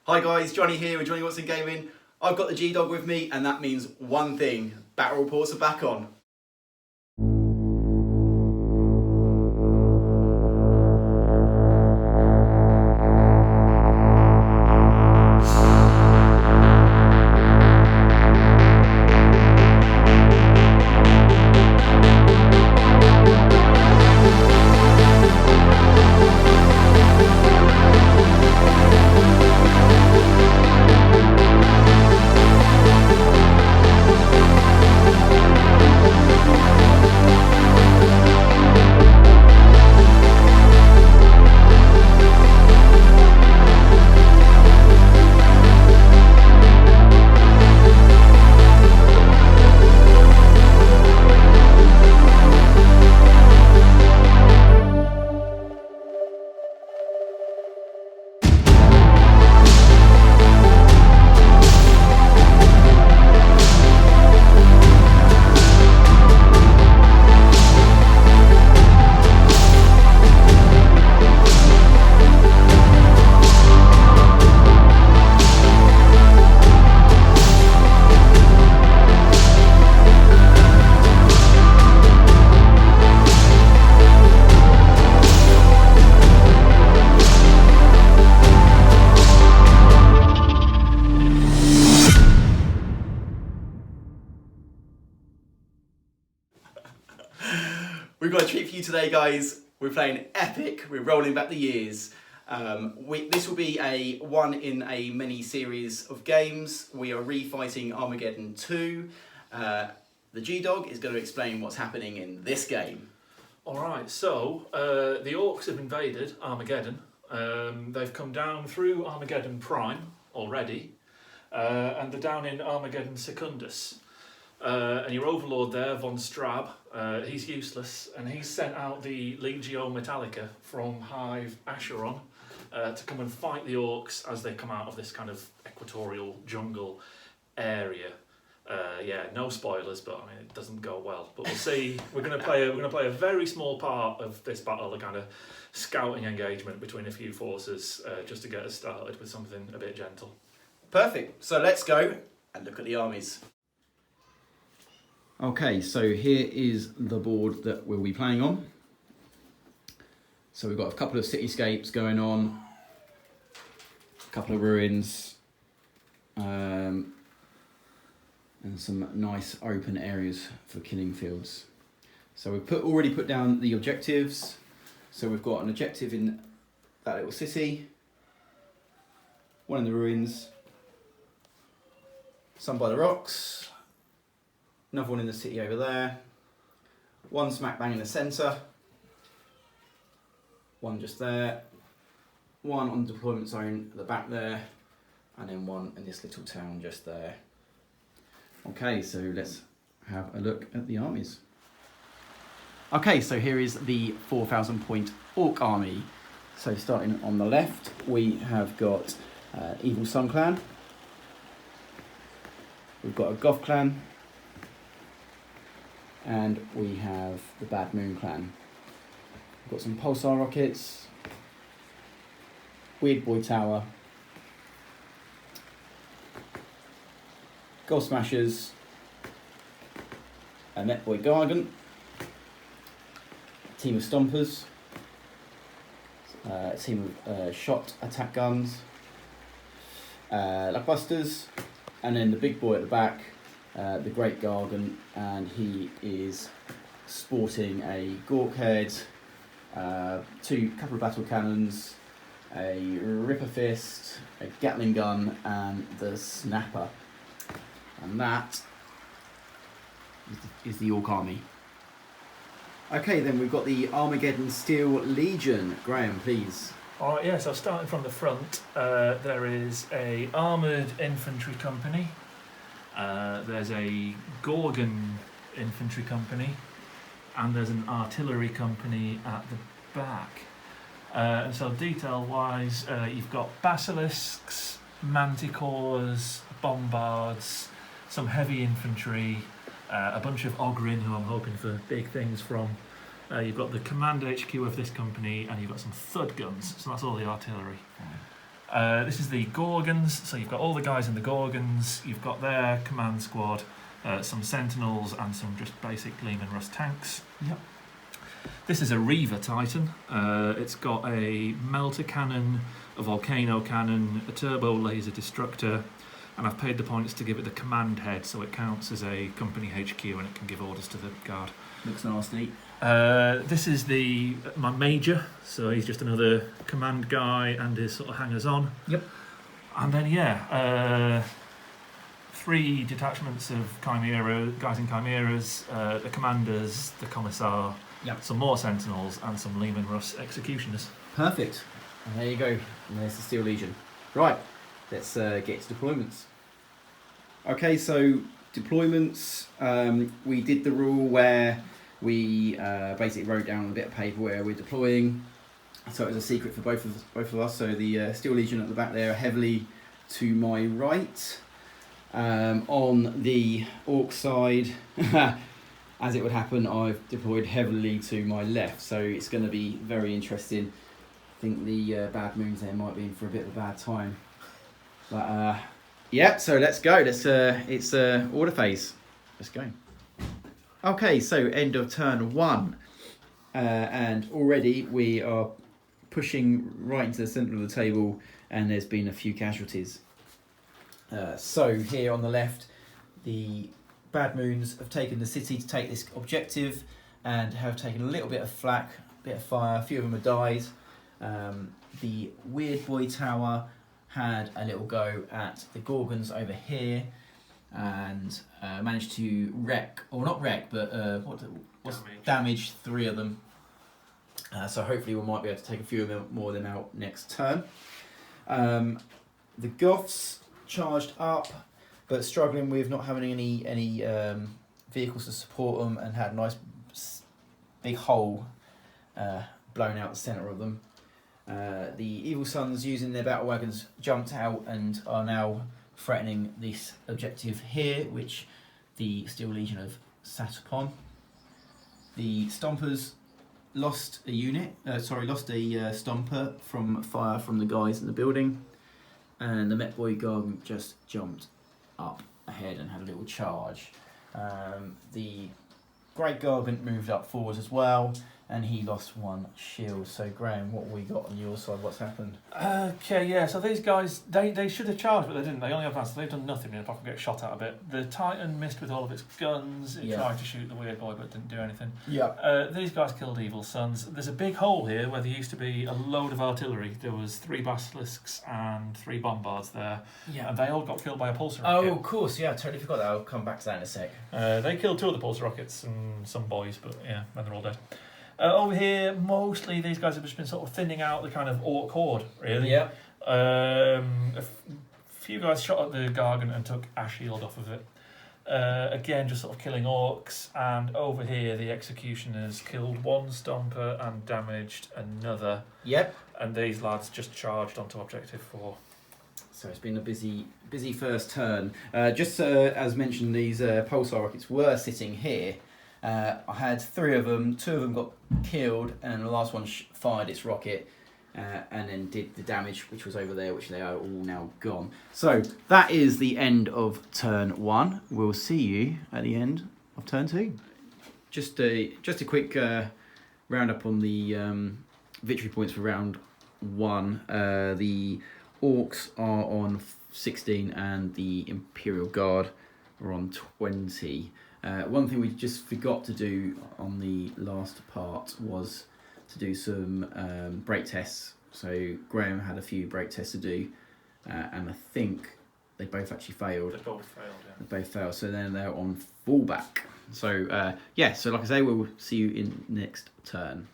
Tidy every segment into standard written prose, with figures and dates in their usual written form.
Hi guys, Johnny here with Johnny Watson Gaming. I've got the G-Dog with me and that means one thing, battle reports are back on. We've got a treat for you today, guys. We're playing Epic. We're rolling back the years. This will be a one in a mini series of games. We are refighting Armageddon 2. The G-Dog is going to explain what's happening in this game. Alright, so the Orks have invaded Armageddon. They've come down through Armageddon Prime already, and they're down in Armageddon Secundus. And your overlord there, Von Strab, he's useless, and he's sent out the Legio Metallica from Hive Acheron to come and fight the Orks as they come out of this kind of equatorial jungle area. Yeah, no spoilers, but I mean it doesn't go well. But we'll see. We're going to play a very small part of this battle, a kind of scouting engagement between a few forces, just to get us started with something a bit gentle. Perfect. So let's go and look at the armies. Okay, so here is the board that we'll be playing on. So we've got a couple of cityscapes going on, a couple of ruins, and some nice open areas for killing fields. So we've already put down the objectives. So we've got an objective in that little city, one in the ruins, some by the rocks, another one in the city over there, one smack bang in the centre, one just there, one on the deployment zone at the back there, and then one in this little town just there. Okay, so let's have a look at the armies. Okay, so here is the 4,000 point Orc army. So starting on the left, we have got Evil Sun Clan. We've got a Goth Clan. And we have the Bad Moon Clan. We've got some Pulsar Rockets, Weird Boy Tower, Gold Smashers, a Met Boy Gargant, a team of Stompers, a team of Shot Attack Guns, Lackbusters, and then the big boy at the back, the Great Gargant, and he is sporting a Gork head, couple of battle cannons, a Ripper Fist, a Gatling gun, and the Snapper. And that is the Orc army. Okay, then we've got the Armageddon Steel Legion. Graham, please. Alright, yeah, so starting from the front, there is a armoured infantry company. There's a Gorgon infantry company, and there's an artillery company at the back. And so detail-wise, you've got basilisks, manticores, bombards, some heavy infantry, a bunch of Ogrin, who I'm hoping for big things from. You've got the command HQ of this company, and you've got some thud guns, so that's all the artillery. This is the Gorgons, so you've got all the guys in the Gorgons, you've got their command squad, some Sentinels and some just basic Leman Russ tanks. Yep. This is a Reaver Titan. It's got a melter cannon, a volcano cannon, a turbo laser destructor, and I've paid the points to give it the command head, so it counts as a company HQ and it can give orders to the guard. Looks nasty. This is my major, so he's just another command guy and his sort of hangers-on. Yep. And then 3 detachments of Chimera guys in Chimeras, the commanders, the commissar, Yep. some more Sentinels, and some Leman Russ executioners. Perfect. And there you go. And there's the Steel Legion. Right, let's get to deployments. Okay, so deployments. We did the rule where we basically wrote down a bit of paper where we're deploying. So it was a secret for both of us. So the Steel Legion at the back there, heavily to my right. On the Ork side, as it would happen, I've deployed heavily to my left. So it's going to be very interesting. I think the Bad Moons there might be in for a bit of a bad time. But yeah, so let's go. It's order phase. Let's go. Okay, so end of turn 1. And already we are pushing right into the centre of the table, and there's been a few casualties. So here on the left, the Bad Moons have taken the city to take this objective and have taken a little bit of flak, a bit of fire, a few of them have died. The Weird Boy Tower had a little go at the Gorgons over here and managed to wreck, or not wreck, but damage 3 of them. So hopefully we might be able to take a few more of them out next turn. The Goths charged up, but struggling with not having any vehicles to support them, and had a nice big hole blown out the centre of them. The Evil Sons, using their battle wagons, jumped out and are now threatening this objective here, which the Steel Legion have sat upon. The Stompers lost a unit, lost a Stomper from fire from the guys in the building, and the Met Boy Gargant just jumped up ahead and had a little charge. The Great Gargant moved up forwards as well, and he lost 1 shield. So Graham, what have we got on your side? What's happened? Okay, yeah, so these guys, they should have charged, but they didn't. They only advanced, so they've done nothing apart from get shot at a bit. The Titan missed with all of its guns. It tried to shoot the Weird Boy, but didn't do anything. Yeah. These guys killed Evil Sons. There's a big hole here where there used to be a load of artillery. There was 3 Basilisks and 3 Bombards there. Yeah. And they all got killed by a pulsar rocket. Oh, of course, yeah, I totally forgot that. I'll come back to that in a sec. They killed 2 of the pulsar rockets and some boys, but yeah, then they're all dead. Over here, mostly these guys have just been sort of thinning out the kind of Ork horde, really. Yeah. A few guys shot at the Gargant and took a shield off of it. Again, just sort of killing Orks. And over here, the Executioners killed 1 Stomper and damaged another. Yep. And these lads just charged onto Objective 4. So it's been a busy first turn. Just as mentioned, these pulsar rockets were sitting here. I had 3 of them, 2 of them got killed, and the last one fired its rocket and then did the damage, which was over there, which they are all now gone. So that is the end of turn 1. We'll see you at the end of turn 2. Just a quick roundup on the victory points for round 1. The Orks are on 16 and the Imperial Guard are on 20. One thing we just forgot to do on the last part was to do some brake tests. So Graham had a few brake tests to do, and I think they both actually failed. They both failed, yeah. They both failed, so then they're on fallback. So yeah, so like I say, we'll see you in next turn.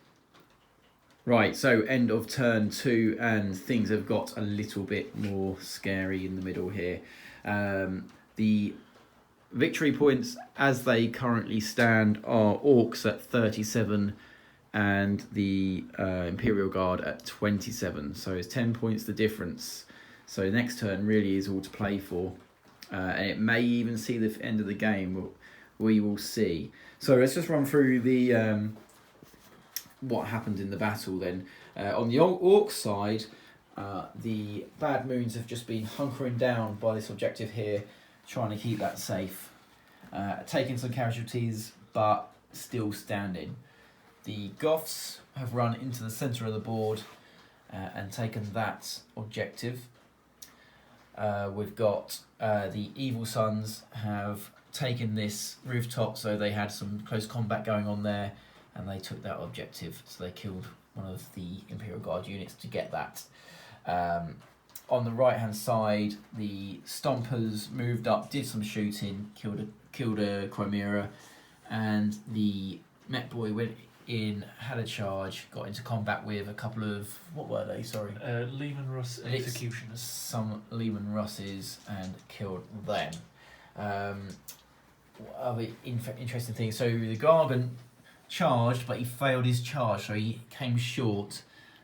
Right, so end of turn 2, and things have got a little bit more scary in the middle here. The victory points as they currently stand are Orks at 37 and the Imperial Guard at 27. So it's 10 points the difference. So next turn really is all to play for. And it may even see the end of the game. We will see. So let's just run through the what happened in the battle then. On the Orc side, The Bad Moons have just been hunkering down by this objective here, trying to keep that safe. Taking some casualties, but still standing. The Goths have run into the centre of the board and taken that objective. We've got the Evil Sons have taken this rooftop, so they had some close combat going on there, and they took that objective, so they killed one of the Imperial Guard units to get that. On the right hand side, the Stompers moved up, did some shooting, killed a Chimera, and the Met Boy went in, had a charge, got into combat with a couple of, what were they, sorry? Lehman Russ executioners. Some Lehman Russes, and killed them. Other interesting things, so the Gargan charged, but he failed his charge, so he came short,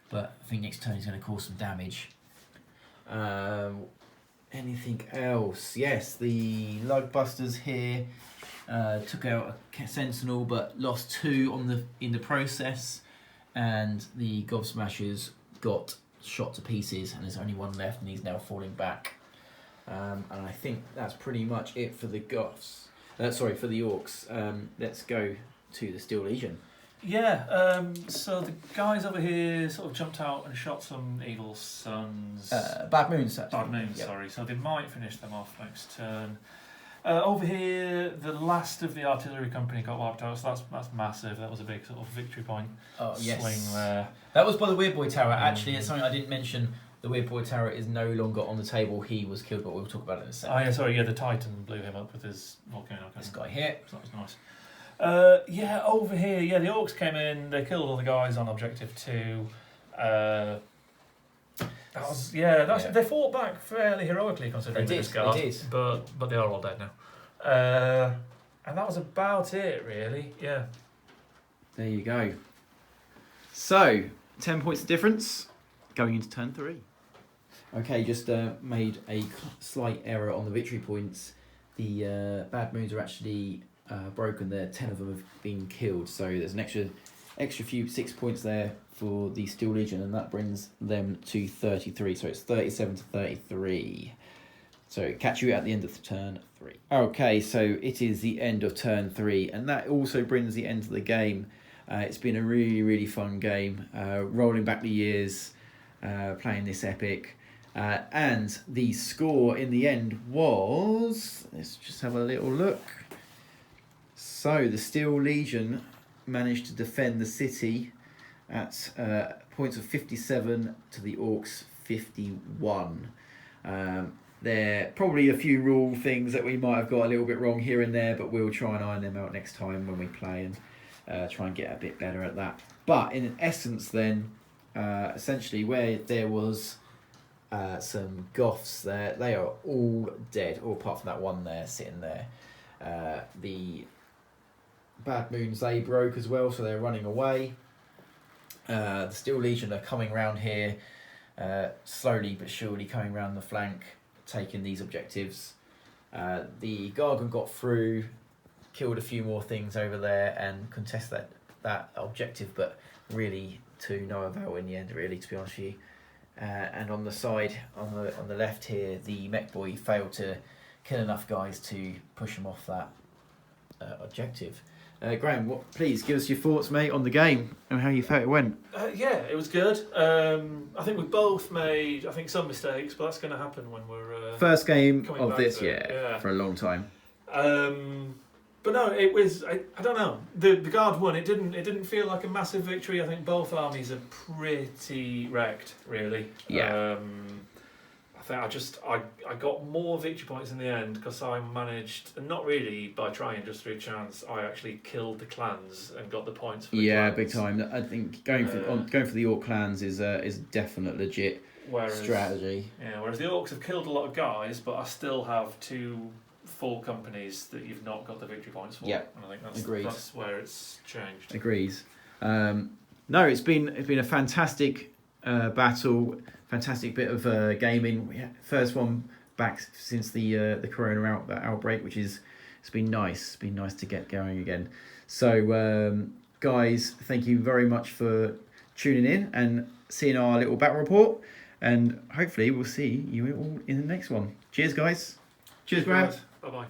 but I think next turn he's going to cause some damage. Anything else? Yes, the Lugbusters here took out a Sentinel, but lost 2 in the process, and the Gobsmashers got shot to pieces, and there's only one left, and he's now falling back. And I think that's pretty much it for the Goths. For the Orks. Let's go to the Steel Legion. Yeah, so the guys over here sort of jumped out and shot some Evil Sons. Bad Moons, actually. Bad Moons, Yep. sorry. So they might finish them off next turn. Over here, the last of the artillery company got wiped out, so that's massive. That was a big sort of victory point swing there. That was by the Weird Boy Tower. Actually, it's something I didn't mention. The Weird Boy Tower is no longer on the table. He was killed, but we'll talk about it in a second. Oh yeah, sorry, the Titan blew him up with his volcano. This guy here. So that was nice. Over here, the Orks came in, they killed all the guys on Objective 2. They fought back fairly heroically considering They this guard. did. But they are all dead now. And that was about it, really. Yeah. There you go. So, 10 points of difference going into turn 3. Okay, just made a slight error on the victory points. The Bad Moons are actually broken there. 10 of them have been killed, so there's an extra few 6 points there for the Steel Legion, and that brings them to 33. So it's 37 to 33. So catch you at the end of turn 3. Okay, so it is the end of turn 3, and that also brings the end of the game. It's been a really, really fun game. Rolling back the years, playing this epic. And the score in the end was... Let's just have a little look. So the Steel Legion managed to defend the city at points of 57 to the Orks 51. There are probably a few rule things that we might have got a little bit wrong here and there, but we'll try and iron them out next time when we play and try and get a bit better at that. But in essence then, essentially where there was some Goths there, they are all dead, all apart from that one there sitting there. The Bad Moons, they broke as well, so they're running away. The Steel Legion are coming round here, slowly but surely coming round the flank, taking these objectives. The Gargan got through, killed a few more things over there and contested that objective, but really to no avail in the end, really, to be honest with you. And on the side, on the left here, the Mech Boy failed to kill enough guys to push him off that objective. Graham, please give us your thoughts, mate, on the game and how you felt it went. It was good. I think we both made, some mistakes, but that's going to happen when we're... First game coming of back this, to it, yeah, for a long time. But no, it was, I don't know, the Guard won. It didn't feel like a massive victory. I think both armies are pretty wrecked, really. Yeah. I think I got more victory points in the end because I managed, and not really by trying, just through chance, I actually killed the clans and got the points for the clans. Big time. I think going for the Orc clans is a definite legit strategy. Yeah, whereas the Orcs have killed a lot of guys, but I still have 2 full companies that you've not got the victory points for. Yeah, and I think that's where it's changed. Agrees. No, it's been a fantastic battle. Fantastic bit of gaming. First one back since the corona outbreak, it's been nice. It's been nice to get going again. So, guys, thank you very much for tuning in and seeing our little battle report. And hopefully we'll see you all in the next one. Cheers, guys. Cheers, Graham. Bye bye.